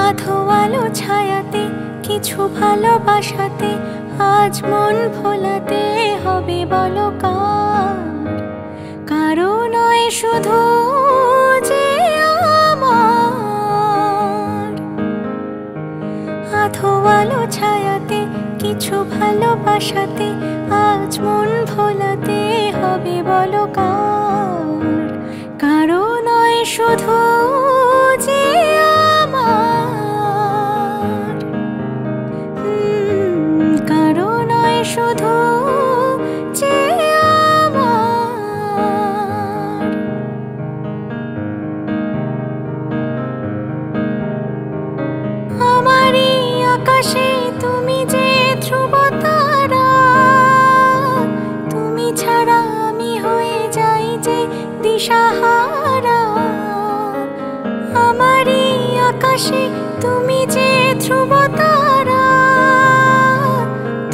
আধো আলো ছায়াতে কিছু ভালোবাসাতে আজ মন ভোলাতে হবে বলো কার? কারো নয় শুধু যে আমার। আধো আলো ছায়াতে কিছু ভালোবাসাতে আজ মন ভোলাতে হবে বলো কার? কারো নয় শুধু যে আমার। কারো নয় শুধু যে আমার। আমারই আকাশে তুমি যে ধ্রুব তারা, তুমি ছাড়া আমি হয়ে যাই যে দিশাহারা। আমারই আকাশে তুমি যে ধ্রুব তারা,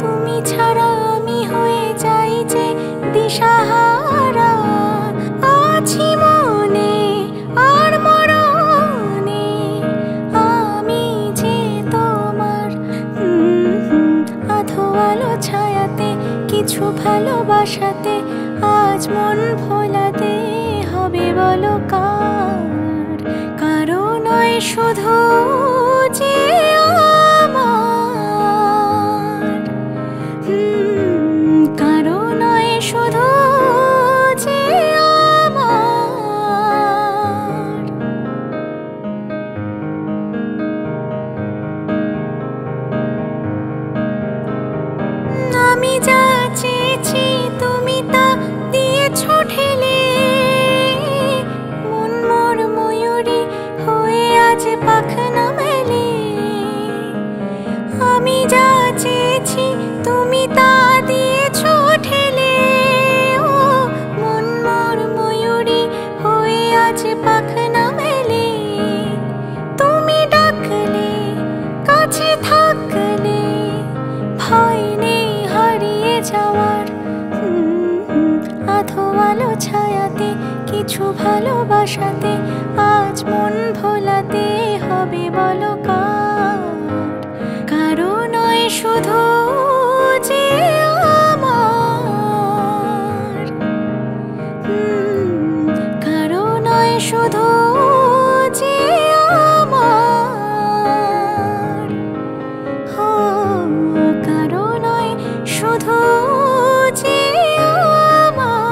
তুমি ছাড়া আমি হয়ে যাই যে দিশাহারা। আছি মনে আর মরণে আমি যে তোমার। আধো আলো ছায়াতে কিছু ভালোবাসাতে আজ মন ভোলাতে হবে বলো কার? কারো নয় শুধু যে আমার। কারো নয় শুধু যে আমার। আমি যা চেয়েছি তুমি তা দিয়েছো ঢেলে, মন মোর ময়ূরী হয়ে আজ পাখনা মেলে। আমি যা চেয়েছি তুমি তা দিয়েছো ঢেলে, ও মন মোর ময়ূরী হয়ে আজ পাখনা মেলে। তুমি ডাকলে কাছে থাকলে ভয় নেই হারিয়ে যাওয়ার। আধো আলো ছায়াতে কিছু ভালোবাসাতে আজ মন ভোলাতে হবে বলো কার? কারো নয় শুধু যে আমার। কারো নয় শুধু যে আমার। কারো নয় শুধু যে আমার।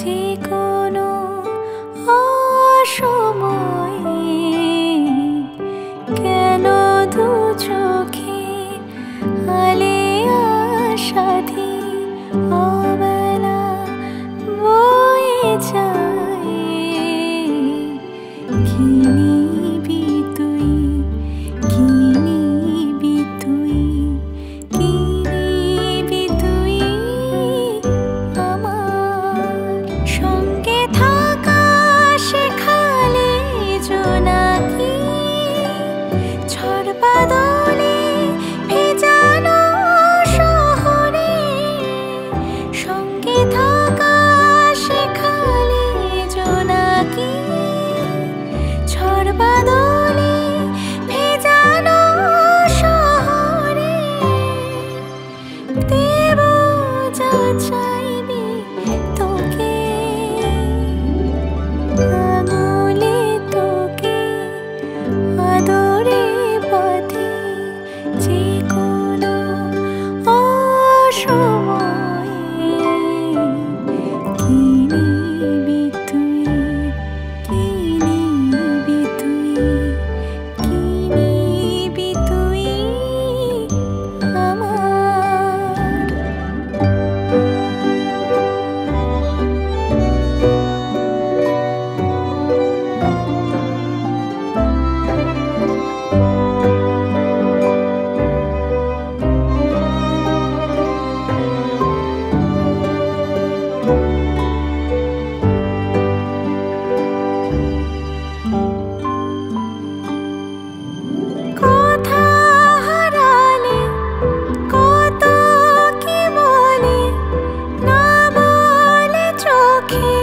যে কোনো অসময়ে কেন দু চোখে আলেয়া সাথী অবেলা বয়ে যায়। কি নিবি তুই, কি নিবি তুই, কি নিবি তুই আমার সঙ্গে থাকা শেখালে জোনাকি ঝড় বাদলে ভেজানো শহরে সঙ্গে থাকা শেখালে জোনাকি ঝড় বাদলে ভেজানো শহরে দেব যা চাইবি তোকে আঙুলে তোকে আদরে পথে যে কোনো অসময়ে কি নিবি তুই, কি নিবি তুই, কি নিবি তুই আমার। কথা হারালে কত কি বলে না বলে চোখে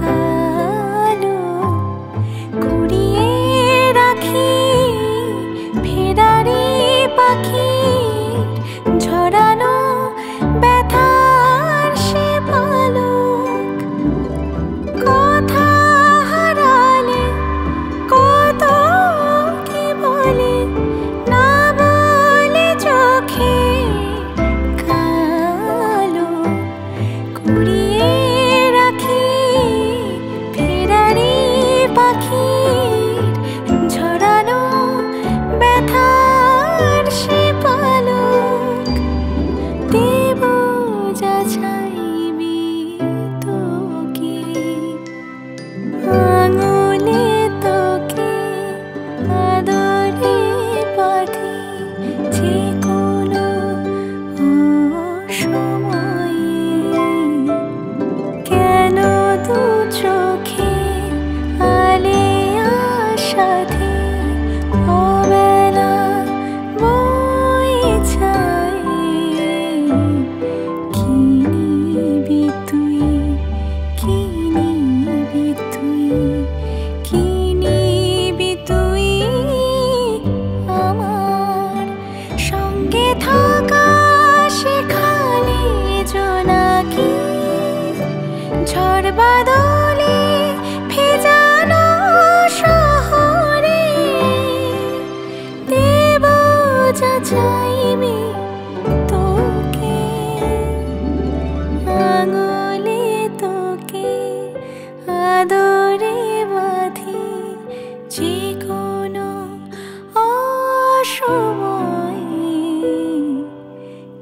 কালো কুড়িয়ে রাখি ফেরারি পাখির ঝরানো ব্যথার সে পালক। কথা হারালে কত কি বলে না বলে চোখে কালো কুড়িয়ে রাখি ফেরারি পাখির ঝরানো ব্যথার সে পালক। দেব যা চাইবি তোকে আঙুলে তোকে আদরে পথে যে কোনো অসময়ে কেন দু চোখে আলেয়া সাথী অবেলা বয়ে যায়। কি নিবি তুই, কি নিবি তুই, কি নিবি তুই আমার সঙ্গে থাকা শেখালে জোনাকি ঝড় বাদলে ভেজানো শহরে দেব যা চাইবি তোকে আঙুলে তোকে আদরে বাঁধি যে কোনো অসময়ে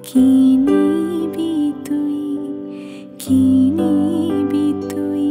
কি নিবি তুই, কি নিবি তুই।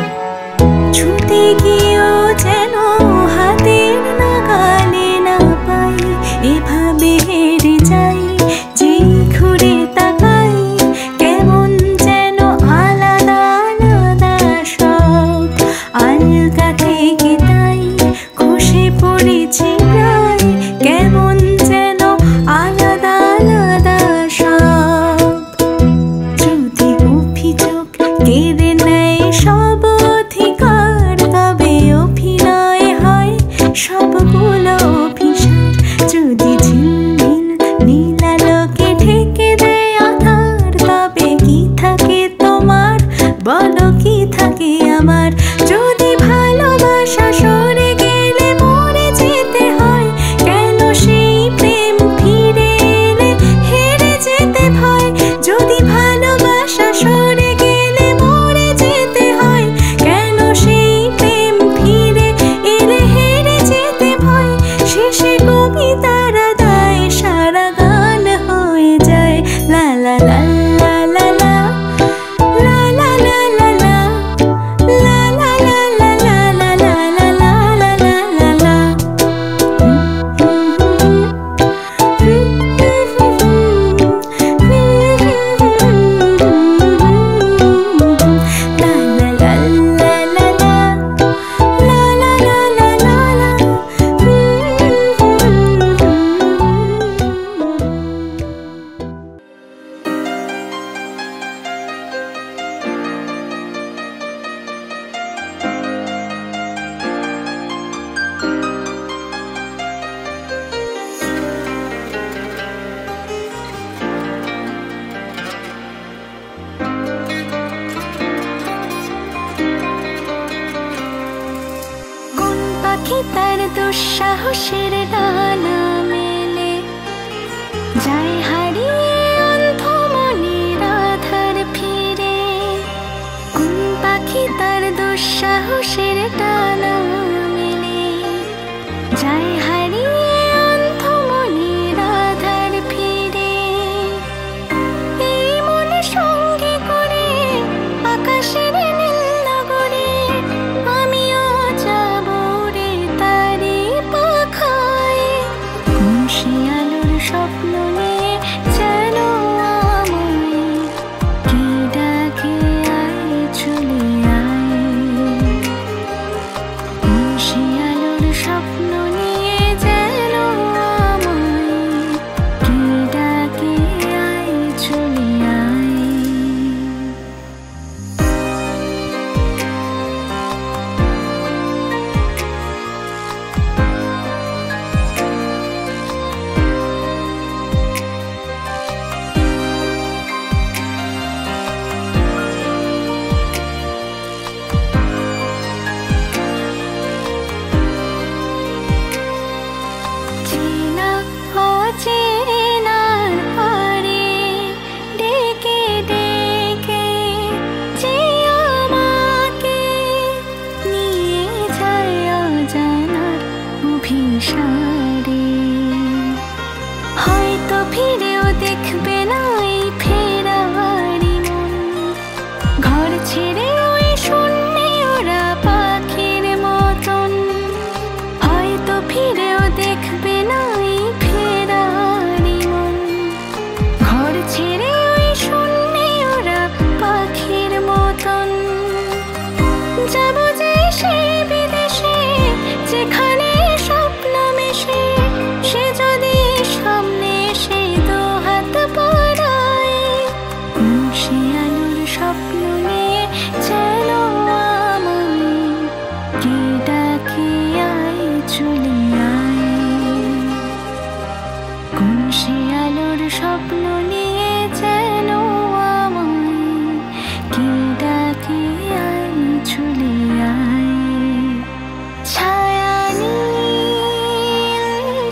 গিয়েও যেন হাতের নাগালে না পাই, এভাবে হেরে যাই যেই ঘুরে তাকাই, কেমন যেন আলাদা আলাদা সব, আলগা থেকে তাই খসে পড়েছি প্রায়, কেমন যেন আলাদা আলাদা সব। যদি অভিযোগ কেড়ে নেয় সব অধিকার, তবে অভিনয় হয় সবগুলো অভিশাপ। যদি ঝিলমিল নীলালোকে ঢেকে দেয় আধার, তবে কি থাকে তোমার, বলো কি থাকে আমার? যদি ভালোবাসা সরে গেলে মরে যেতে হয়, কেন সেই প্রেম ফিরে এলে হেরে যেতে ভয়? যদি ভালোবাসা সরে গেলে মরে যেতে হয়, কেন সেই প্রেম ফিরে এলে হেরে যেতে ভয়? শেষে কবিতারা দায় সারা গান হয়ে যায়, লা লা লা লা লা লা, লা লা লা লা লা, লা লা লা লা লা লা লা লা লা লা লা। তার দুঃসাহসের ডানা মেলে যায় হারিয়ে অন্ধমনির আধার ফিরে। কোন পাখি তার দুঃসাহসের ডানা মেলে যায় হারিয়ে অন্ধমনির আধার ফিরে। এই মনে সঙ্গে করে আকাশের নীল নগরে আমিও যাব রে তারি পাখায়। কোন শিয়ালোর স্বপ্ন নিয়ে যেন আমায় কি ডাকে আয় চলে আয়। কোন শিয়ালোর স্বপ্ন নিয়ে যেন আমায় কি ডাকে আয় চলে আয়। চেনা অচেনার পারে ডেকে ডেকে যে আমাকে নিয়ে যায় অজানার অভিসারে। হয়তো ফিরেও দেখবে না এই ফেরারি মন, ঘর ছেড়ে ওই শূন্যে ওরা পাখির মতন। হয়তো ফিরেও দেখবে না এই ফেরারি মন, ঘর ছেড়ে ওই শূন্যে ওরা পাখির মতন। যাব যে সেই বিদেশে যেখানে স্বপ্ন মেশে, সে যদি সামনে এসে দু হাত বাড়ায়। কোন শিয়ালোর স্বপ্ন নিয়ে যেন আমায় কি ডাকে আয় চলে আয়। কোন শিয়ালোর স্বপ্ন নিয়ে যেন আমায় কি ডাকে আয় চলে আয়। ছায়া নীল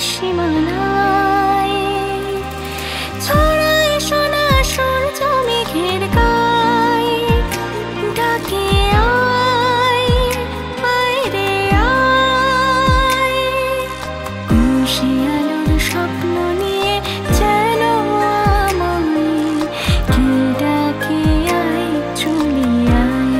সীমানায় ছড়ায় সোনা সূর্য মেঘের গায়ে, ডাকে আয় আয় রে আয়। কোন শিয়ালোর স্বপ্ন নিয়ে যেন আমায় কি ডাকে আয় চলে আয়।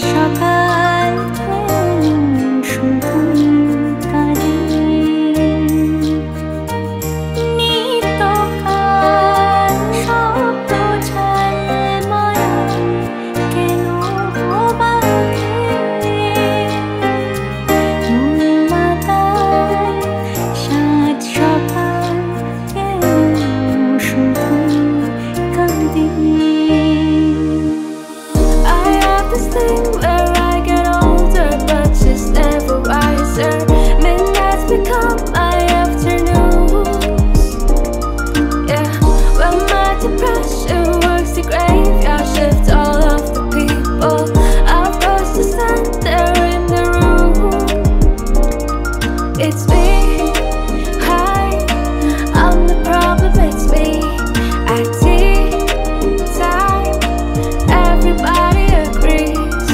সকাল শুধু কাঁদে নিত্যকাল স্বপ্ন ঝালময় কেন বাঁধে মন মাতাল সাত সকাল কেন শুধু কাঁদে This thing where I get older, but just never wiser. Midnights become my afternoons. Yeah, when my depression works the graveyard shift, all of the people I've lost to stand there in the room. It's me, hi, I'm the problem. It's me at tea time. Everybody agrees.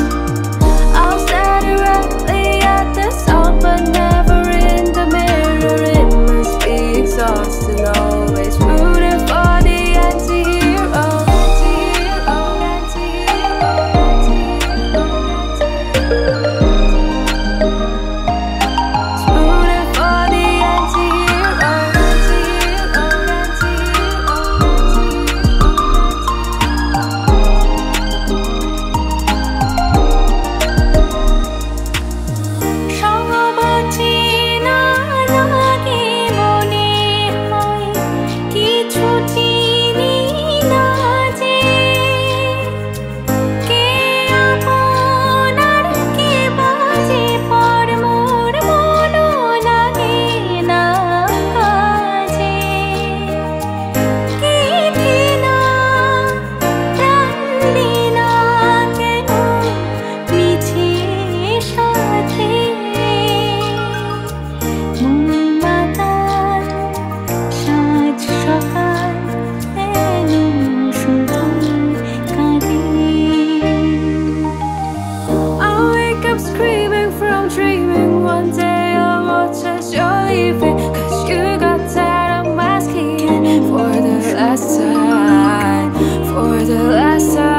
I'll stare directly at the sun, but never in the mirror. It must be exhausting, always rooting for the anti-hero. Anti-hero, anti-hero, anti-hero, anti-hero. Rooting for the anti-hero. Anti-hero, সহবতী না লাগে মনে হয় কিছু চিনি না যে কে আপন আর কে বাজে পর মোর মনও লাগে না কাজে কেঁদে না প্রাণ দে না কেন মিছে সাথে মন মাতাল সাজ সকাল কেন শুধু কাঁদে I wake up screaming from dreaming. One day I'll watch as you're leaving, 'cause you got tired of masking for the last time, for the last time.